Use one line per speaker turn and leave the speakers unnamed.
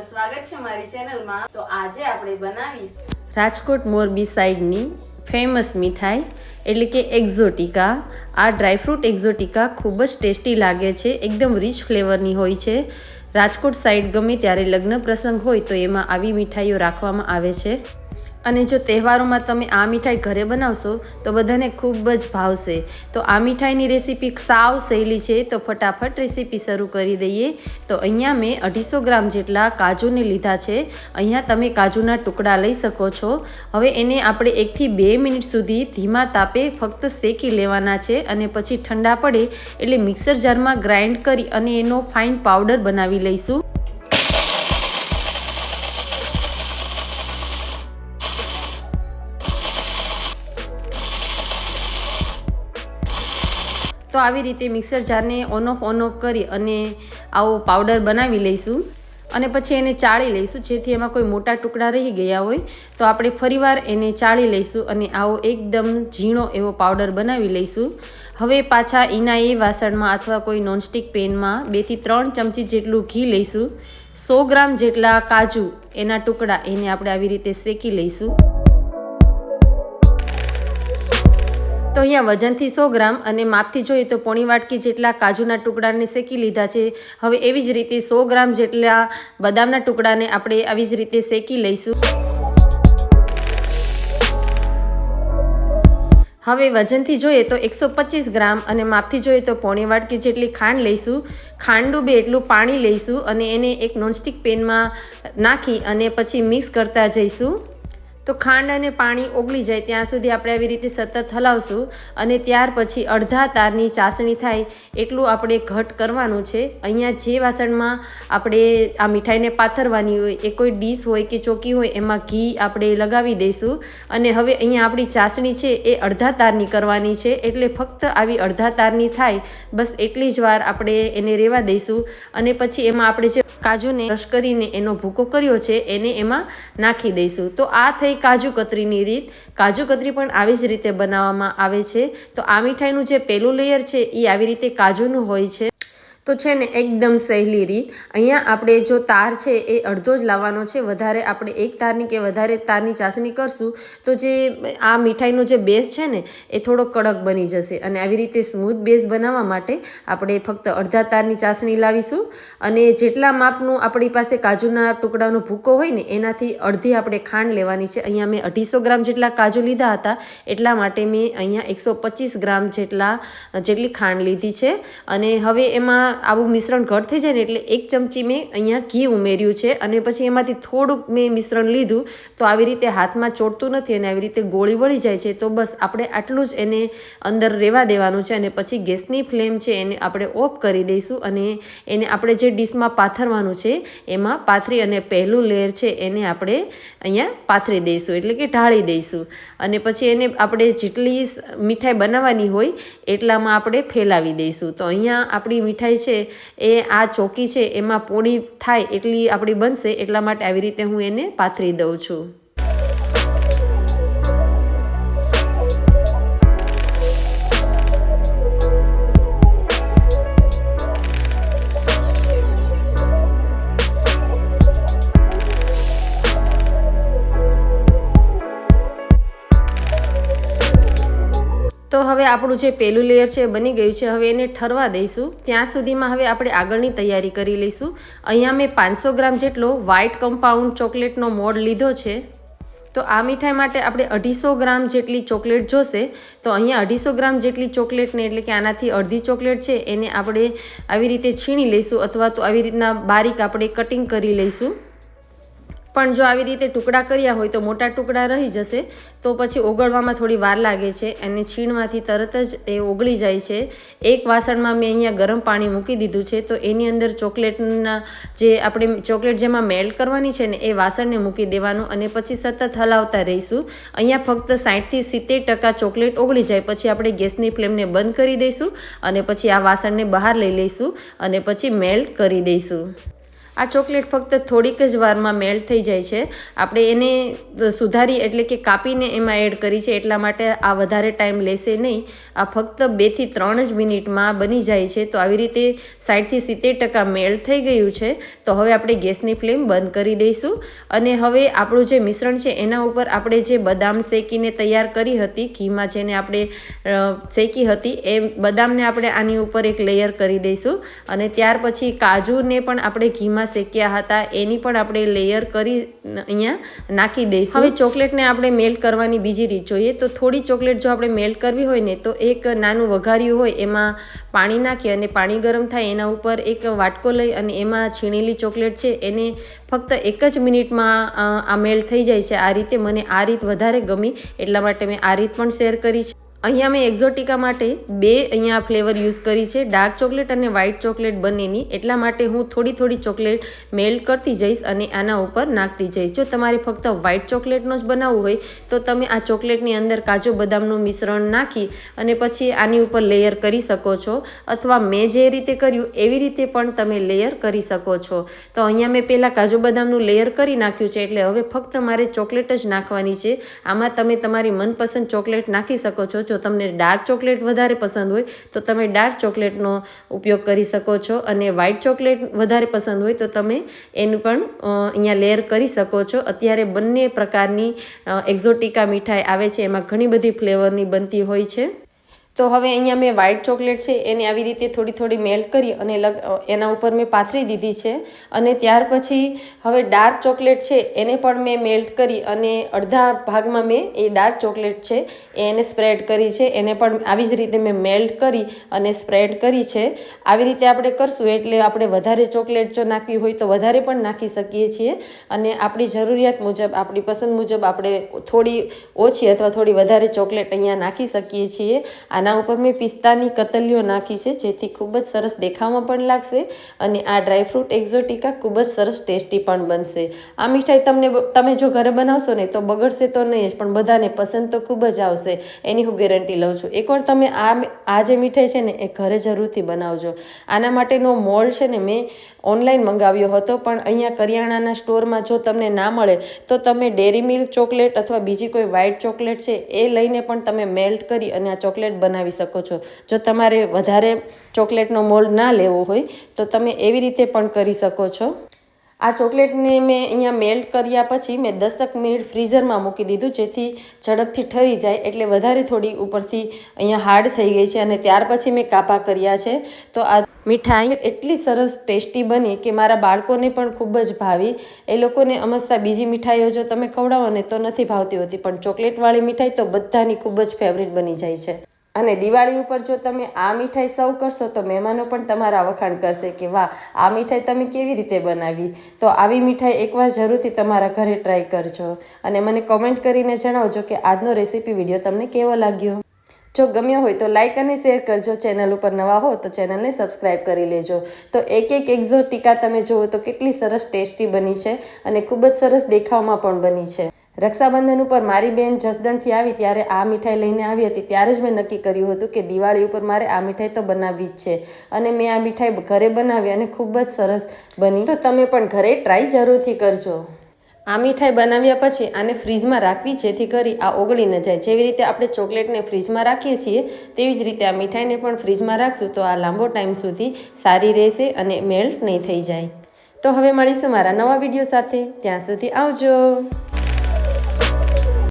સ્વાગત છે મારી ચેનલમાં। તો આજે આપણે બનાવીશ રાજકોટ મોરબી સાઈડની ફેમસ મીઠાઈ એટલે કે એક્ઝોટિકા। આ ડ્રાયફ્રૂટ એક્ઝોટિકા ખૂબ જ ટેસ્ટી લાગે છે, એકદમ રીચ ફ્લેવરની હોય છે। રાજકોટ સાઈડ ગમે ત્યારે લગ્ન પ્રસંગ હોય તો એમાં આવી મીઠાઈઓ રાખવામાં આવે છે અને જો તહેવારોમાં તમે આ મીઠાઈ ઘરે બનાવશો તો બધાને ખૂબ જ ભાવશે। તો આ મીઠાઈની રેસીપી સાવ સહેલી છે, તો ફટાફટ રેસીપી શરૂ કરી દઈએ। તો અહીંયા મેં 250 ગ્રામ જેટલા કાજુને લીધા છે। અહીંયા તમે કાજુના ટુકડા લઈ શકો છો। હવે એને આપણે 1 થી 2 મિનિટ સુધી ધીમા તાપે ફક્ત શેકી લેવાના છે અને પછી ઠંડા પડે એટલે મિક્સર જારમાં ગ્રાઇન્ડ કરી અને એનો ફાઇન પાવડર બનાવી લઈશું। તો આવી રીતે મિક્સર જારને ઓન ઓફ કરી અને આવો પાવડર બનાવી લઈશું અને પછી એને ચાળી લઈશું, જેથી એમાં કોઈ મોટા ટુકડા રહી ગયા હોય તો આપણે ફરીવાર એને ચાળી લઈશું અને આવો એકદમ ઝીણો એવો પાવડર બનાવી લઈશું। હવે પાછા ઈનાએ વાસણમાં અથવા કોઈ નોનસ્ટિક પેનમાં 2 થી 3 ચમચી જેટલું ઘી લઈશું। 100 ગ્રામ જેટલા કાજુ એના ટુકડા એને આપણે આવી રીતે શેકી લઈશું। તો અહીંયા વજનથી 100 ગ્રામ અને માપથી જોઈએ તો પોણી વાટકી જેટલા કાજુના ટુકડાને શેકી લીધા છે। હવે એવી જ રીતે 100 ગ્રામ જેટલા બદામના ટુકડાને આપણે આવી જ રીતે શેકી લઈશું। હવે વજનથી જોઈએ તો 125 ગ્રામ અને માપથી જોઈએ તો પોણી વાટકી જેટલી ખાંડ લઈશું। ખાંડ ડૂબે એટલું પાણી લઈશું અને એને એક નોનસ્ટિક પેનમાં નાખી અને પછી મિક્સ કરતા જઈશું। તો ખાંડ અને પાણી ઓગળી જાય ત્યાં સુધી આપણે આવી રીતે સતત હલાવશું અને ત્યાર પછી અડધા તારની ચાસણી થાય એટલું આપણે ઘટ કરવાનું છે। અહીંયા જે વાસણમાં આપણે આ મીઠાઈને પાથરવાની હોય એ કોઈ ડીશ હોય કે ચોકી હોય એમાં ઘી આપણે લગાવી દઈશું અને હવે અહીંયા આપણી ચાસણી છે એ અડધા તારની કરવાની છે, એટલે ફક્ત આવી અડધા તારની થાય બસ એટલી જ વાર આપણે એને રહેવા દઈશું અને પછી એમાં આપણે જે કાજુને ક્રશ કરીને એનો ભૂકો કર્યો છે એને એમાં નાખી દઈશું। તો આ થઈ કાજુ કતરીની રીત। કાજુ કતરી પણ આવી જ રીતે બનાવવામાં આવે છે। તો આ મીઠાઈનું જે પહેલું લેયર છે એ આવી રીતે કાજુનું હોય છે। તો છે ને એકદમ સહેલી રીત। અહીંયા આપણે જો તાર છે એ અડધો જ લાવવાનો છે, વધારે આપણે એક તારની કે વધારે તારની ચાસણી કરશું તો જે આ મીઠાઈનો જે બેઝ છે ને એ થોડો કડક બની જશે અને આવી રીતે સ્મૂથ બેઝ બનાવવા માટે આપણે ફક્ત અડધા તારની ચાસણી લાવીશું અને જેટલા માપનું આપણી પાસે કાજુના ટુકડાનો ભૂકો હોય ને એનાથી અડધી આપણે ખાંડ લેવાની છે। અહીંયા મેં 250 ગ્રામ જેટલા કાજુ લીધા હતા એટલા માટે મેં અહીંયા 125 ગ્રામ જેટલી ખાંડ લીધી છે અને હવે એમાં આવું મિશ્રણ ઘટ થઈ જાય ને એટલે 1 ચમચી મેં અહીંયા ઘી ઉમેર્યું છે અને પછી એમાંથી થોડુંક મેં મિશ્રણ લીધું। તો આવી રીતે હાથમાં ચોટતું નથી અને આવી રીતે ગોળી વળી જાય છે, તો બસ આપણે આટલું જ એને અંદર રહેવા દેવાનું છે અને પછી ગેસની ફ્લેમ છે એને આપણે ઓફ કરી દઈશું અને એને આપણે જે ડીશમાં પાથરવાનું છે એમાં પાથરી અને પહેલું લેયર છે એને આપણે અહીંયા પાથરી દઈશું એટલે કે ઢાળી દઈશું અને પછી એને આપણે જેટલી મીઠાઈ બનાવવાની હોય એટલામાં આપણે ફેલાવી દઈશું। તો અહીંયા આપણી મીઠાઈ છે એ આ ચોકી છે એમાં પોળી થાય એટલી આપણી બનશે, એટલા માટે આવી રીતે હું એને પાથરી દઉં છું। તો હવે આપણું જે પહેલું લેયર છે બની ગયું છે, હવે એને ઠરવા દઈશું। ત્યાં સુધીમાં હવે આપણે આગળની તૈયારી કરી લઈશું। અહીંયા મેં 500 ગ્રામ જેટલો વ્હાઇટ કમ્પાઉન્ડ ચોકલેટનો મોડ લીધો છે। તો આ મીઠાઈ માટે આપણે 250 ગ્રામ જેટલી ચોકલેટ જોશે। તો અહીંયા 250 ગ્રામ જેટલી ચોકલેટને એટલે કે આનાથી અડધી ચોકલેટ છે એને આપણે આવી રીતે છીણી લઈશું અથવા તો આવી રીતના બારીક આપણે કટિંગ કરી લઈશું। પણ જો આવી રીતે ટુકડા કર્યા હોય તો મોટા ટુકડા રહી જશે, તો પછી ઓગળવામાં થોડી વાર લાગે છે અને છીણવાથી તરત જ એ ઓગળી જાય છે। એક વાસણમાં મેં અહીંયા ગરમ પાણી મૂકી દીધું છે, તો એની અંદર ચોકલેટના જે આપણે ચોકલેટ જેમાં મેલ્ટ કરવાની છે ને એ વાસણને મૂકી દેવાનું અને પછી સતત હલાવતા રહીશું। અહીંયા ફક્ત 60 થી 70% ચોકલેટ ઓગળી જાય પછી આપણે ગેસની ફ્લેમને બંધ કરી દઈશું અને પછી આ વાસણને બહાર લઈ લઈશું અને પછી મેલ્ટ કરી દઈશું। આ ચોકલેટ ફક્ત થોડીક જ વારમાં મેલ્ટ થઈ જાય છે. આપણે એને સુધારી એટલે કે કાપીને એમાં એડ કરી છે, એટલા માટે આ વધારે ટાઈમ લેશે નહીં. આ ફક્ત 2 થી 3 જ મિનિટમાં બની જાય છે. તો આવી રીતે 60 થી 70% મેલ્ટ થઈ ગયું છે. તો હવે આપણે ગેસની ફ્લેમ બંધ કરી દઈશું અને હવે આપણું જે મિશ્રણ છે એના ઉપર આપણે જે બદામ શેકીને તૈયાર કરી હતી, ઘીમાં જેને આપણે શેકી હતી, એ બદામને આપણે આની ઉપર એક લેયર કરી દઈશું અને ત્યાર પછી કાજુને પણ આપણે ઘીમાં શેક્યા હતા એની પણ આપણે લેયર કરી અહીંયા નાખી દઈશું. હવે ચોકલેટને આપણે મેલ્ટ કરવાની બીજી રીત જોઈએ. તો થોડી ચોકલેટ જો આપણે મેલ્ટ કરવી હોય ને તો એક નાનું વઘાર્યું હોય એમાં પાણી નાખી અને પાણી ગરમ થાય એના ઉપર એક વાટકો લઈ અને એમાં છીણેલી ચોકલેટ છે એને ફક્ત 1 જ મિનિટમાં આ મેલ્ટ થઈ જાય છે. આ રીતે મને આ રીત વધારે ગમી એટલા માટે મેં આ રીત પણ શેર કરી છે. અહીંયા મેં એક્ઝોટિકા માટે 2 અહીંયા ફ્લેવર યુઝ કરી છે, ડાર્ક ચોકલેટ અને વ્હાઇટ ચોકલેટ બંનેની. એટલા માટે હું થોડી ચોકલેટ મેલ્ટ કરતી જઈશ અને આના ઉપર નાખતી જઈશ. જો તમારે ફક્ત વ્હાઇટ ચોકલેટનો જ બનાવવું હોય તો તમે આ ચોકલેટની અંદર કાજુ બદામનું મિશ્રણ નાખી અને પછી આની ઉપર લેયર કરી શકો છો, અથવા મેં જે રીતે કર્યું એવી રીતે પણ તમે લેયર કરી શકો છો. તો અહીંયા મેં પહેલાં કાજુ બદામનું લેયર કરી નાખ્યું છે, એટલે હવે ફક્ત મારે ચોકલેટ જ નાખવાની છે. આમાં તમે તમારી મનપસંદ ચોકલેટ નાખી શકો છો. જો તમને ડાર્ક ચોકલેટ વધારે પસંદ હોય તો તમે ડાર્ક ચોકલેટનો ઉપયોગ કરી શકો છો અને વ્હાઇટ ચોકલેટ વધારે પસંદ હોય તો તમે એનું પણ અહીંયા લેયર કરી શકો છો. અત્યારે બંને પ્રકારની એક્ઝોટિકા મીઠાઈ આવે છે, એમાં ઘણી બધી ફ્લેવરની બનતી હોય છે. તો હવે અહીંયા મેં વ્હાઇટ ચોકલેટ છે એને આવી રીતે થોડી મેલ્ટ કરી અને એના ઉપર મેં પાથરી દીધી છે અને ત્યાર પછી હવે ડાર્ક ચોકલેટ છે એને પણ મેં મેલ્ટ કરી અને અડધા ભાગમાં મેં એ ડાર્ક ચોકલેટ છે એને સ્પ્રેડ કરી છે. એને પણ આવી જ રીતે મેં મેલ્ટ કરી અને સ્પ્રેડ કરી છે. આવી રીતે આપણે કરશું એટલે આપણે વધારે ચોકલેટ જો નાખવી હોય તો વધારે પણ નાખી શકીએ છીએ અને આપણી જરૂરિયાત મુજબ, આપણી પસંદ મુજબ આપણે થોડી ઓછી અથવા થોડી વધારે ચોકલેટ અહીંયા નાખી શકીએ છીએ. આના ઉપર મેં પિસ્તાની કતલીઓ નાખી છે જેથી ખૂબ જ સરસ દેખાવમાં પણ લાગશે અને આ ડ્રાયફ્રૂટ એક્ઝોટિકા ખૂબ જ સરસ ટેસ્ટી પણ બનશે. આ મીઠાઈ તમે જો ઘરે બનાવશો ને તો બગડશે તો નહીં જ, પણ બધાને પસંદ તો ખૂબ જ આવશે, એની હું ગેરંટી લઉં છું. એકવાર તમે આ જે મીઠાઈ છે ને એ ઘરે જરૂરથી બનાવજો. આના માટેનો મોલ્ડ છે ને મેં ઓનલાઈન મંગાવ્યો હતો, પણ અહીંયા કરિયાણાના સ્ટોરમાં જો તમને ના મળે તો તમે ડેરી મિલ્ક ચોકલેટ અથવા બીજી કોઈ વ્હાઇટ ચોકલેટ છે એ લઈને પણ તમે મેલ્ટ કરી અને આ ચોકલેટ બનાવી શકો છો. જો તમારે વધારે ચોકલેટનો મોલ્ડ ના લેવો હોય તો તમે એવી રીતે પણ કરી શકો છો. આ ચોકલેટને મેં અહીંયા મેલ્ટ કર્યા પછી મેં 10 મિનિટ ફ્રીઝરમાં મૂકી દીધું જેથી ઝડપથી ઠરી જાય, એટલે વધારે થોડી ઉપરથી અહીંયા હાર્ડ થઈ ગઈ છે અને ત્યાર પછી મેં કાપા કર્યા છે. તો આ મીઠાઈ એટલી સરસ ટેસ્ટી બની કે મારા બાળકોને પણ ખૂબ જ ભાવી. એ લોકોને અમસ્તા બીજી મીઠાઈઓ જો તમે ખવડાવો ને તો નથી ભાવતી હોતી, પણ ચોકલેટવાળી મીઠાઈ તો બધાની ખૂબ જ ફેવરિટ બની જાય છે. અને દિવાળી ઉપર જો તમે આ મીઠાઈ સર્વ કરશો તો મહેમાનો પણ તમારા વખાણ કરશે કે વાહ, આ મીઠાઈ તમે કેવી રીતે બનાવી. તો આવી મીઠાઈ એકવાર જરૂરથી તમારા ઘરે ટ્રાય કરજો અને મને કોમેન્ટ કરીને જણાવજો કે આજનો રેસીપી વિડીયો તમને કેવો લાગ્યો. જો ગમ્યો હોય તો લાઇક અને શેર કરજો. ચેનલ ઉપર નવા હો તો ચેનલને સબસ્ક્રાઈબ કરી લેજો. તો એક એક્ઝોટિકા તમે જુઓ તો કેટલી સરસ ટેસ્ટી બની છે અને ખૂબ જ સરસ દેખાવમાં પણ બની છે. રક્ષાબંધન ઉપર મારી બેન જસદણથી આવી ત્યારે આ મીઠાઈ લઈને આવી હતી. ત્યારે જ મેં નક્કી કર્યું હતું કે દિવાળી ઉપર મારે આ મીઠાઈ તો બનાવવી જ છે અને મેં આ મીઠાઈ ઘરે બનાવી અને ખૂબ જ સરસ બની. તો તમે પણ ઘરે ટ્રાય જરૂરથી કરજો. આ મીઠાઈ બનાવ્યા પછી આને ફ્રીજમાં રાખવી જેથી કરી આ ઓગળી ન જાય. જેવી રીતે આપણે ચોકલેટને ફ્રીજમાં રાખીએ છીએ તેવી જ રીતે આ મીઠાઈને પણ ફ્રીજમાં રાખશું તો આ લાંબો ટાઈમ સુધી સારી રહેશે અને મેલ્ટ નહીં થઈ જાય. તો હવે મળીશું મારા નવા વિડીયો સાથે. ત્યાં સુધી આવજો.